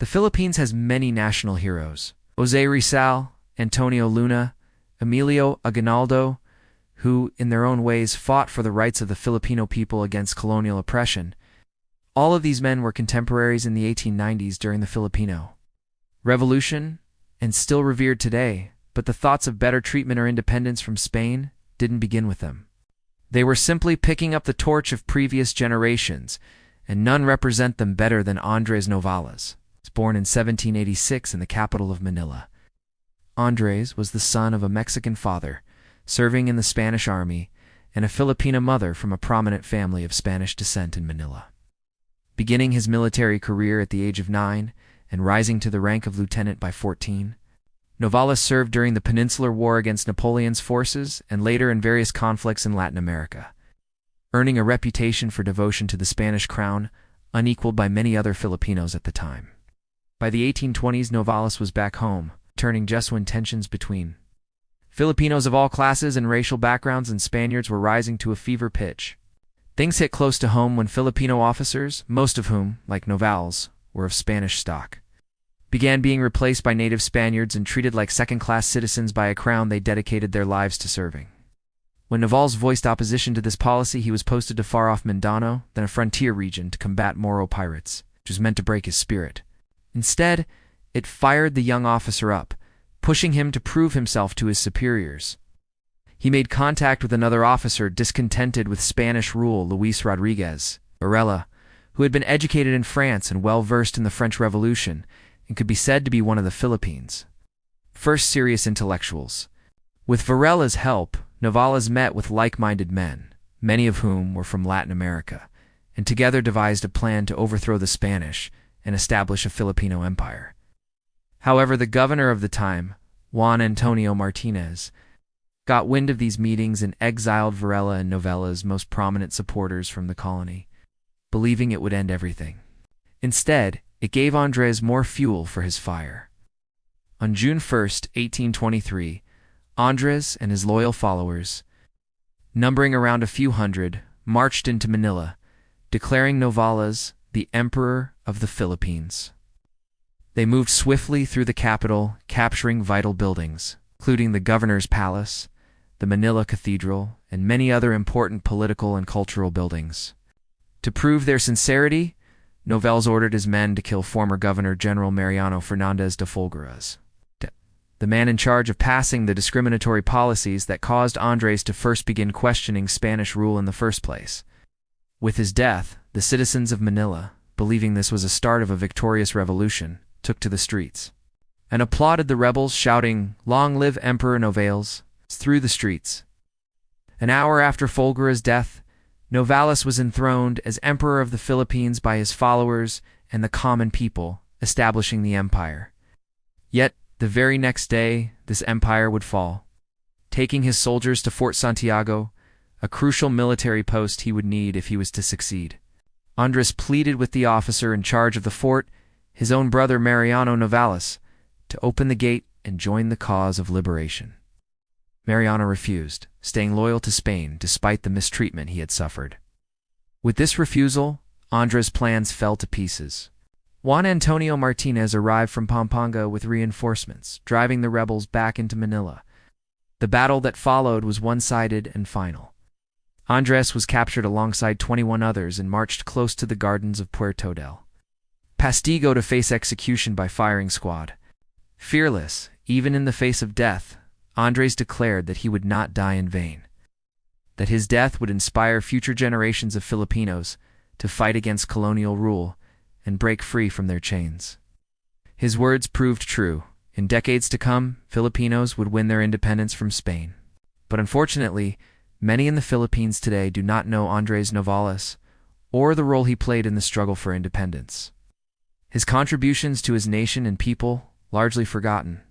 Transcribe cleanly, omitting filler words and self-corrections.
The Philippines has many national heroes: Jose Rizal, Antonio Luna, Emilio Aguinaldo, who, in their own ways, fought for the rights of the Filipino people against colonial oppression. All of these men were contemporaries in the 1890s during the Filipino Revolution, and still revered today, but the thoughts of better treatment or independence from Spain didn't begin with them. They were simply picking up the torch of previous generations, and none represent them better than Andres Novales. He was born in 1786 in the capital of Manila. Andres was the son of a Mexican father, serving in the Spanish army, and a Filipina mother from a prominent family of Spanish descent in Manila. Beginning his military career at the age of 9 and rising to the rank of lieutenant by 14, Novales served during the Peninsular War against Napoleon's forces and later in various conflicts in Latin America, earning a reputation for devotion to the Spanish crown unequaled by many other Filipinos at the time. By the 1820s, Novales was back home, turning just when tensions between Filipinos of all classes and racial backgrounds and Spaniards were rising to a fever pitch. Things hit close to home when Filipino officers, most of whom, like Novales, were of Spanish stock, began being replaced by native Spaniards and treated like second-class citizens by a crown they dedicated their lives to serving. When Novales voiced opposition to this policy, he was posted to far-off Mindanao, then a frontier region, to combat Moro pirates, which was meant to break his spirit. Instead, it fired the young officer up, pushing him to prove himself to his superiors. He made contact with another officer discontented with Spanish rule, Luis Rodriguez Varela, who had been educated in France and well-versed in the French Revolution, and could be said to be one of the Philippines' first serious intellectuals. With Varela's help, Novales met with like-minded men, many of whom were from Latin America, and together devised a plan to overthrow the Spanish and establish a Filipino empire. However, the governor of the time, Juan Antonio Martinez, got wind of these meetings and exiled Varela and Novales' most prominent supporters from the colony, believing it would end everything. Instead, it gave Andres more fuel for his fire. On June 1st, 1823, Andres and his loyal followers, numbering around a few hundred, marched into Manila, declaring Novales the Emperor of the Philippines. They moved swiftly through the capital, capturing vital buildings, including the governor's palace, the Manila Cathedral, and many other important political and cultural buildings. To prove their sincerity, Novales ordered his men to kill former Governor General Mariano Fernandez de Folgueras, the man in charge of passing the discriminatory policies that caused Andres to first begin questioning Spanish rule in the first place. With his death, the citizens of Manila, believing this was a start of a victorious revolution, took to the streets and applauded the rebels, shouting, "Long live Emperor Novales," through the streets. An hour after Folgueras' death, Novales was enthroned as Emperor of the Philippines by his followers and the common people, establishing the empire. Yet, the very next day, this empire would fall. Taking his soldiers to Fort Santiago, a crucial military post he would need if he was to succeed, Andres pleaded with the officer in charge of the fort, his own brother Mariano Novales, to open the gate and join the cause of liberation. Mariano refused, staying loyal to Spain despite the mistreatment he had suffered. With this refusal, Andres' plans fell to pieces. Juan Antonio Martinez arrived from Pampanga with reinforcements, driving the rebels back into Manila. The battle that followed was one-sided and final. Andres was captured alongside 21 others and marched close to the gardens of Puerto del Pastigo to face execution by firing squad. Fearless, even in the face of death, Andres declared that he would not die in vain, that his death would inspire future generations of Filipinos to fight against colonial rule and break free from their chains. His words proved true. In decades to come, Filipinos would win their independence from Spain. But unfortunately, many in the Philippines today do not know Andres Novales or the role he played in the struggle for independence. His contributions to his nation and people largely forgotten.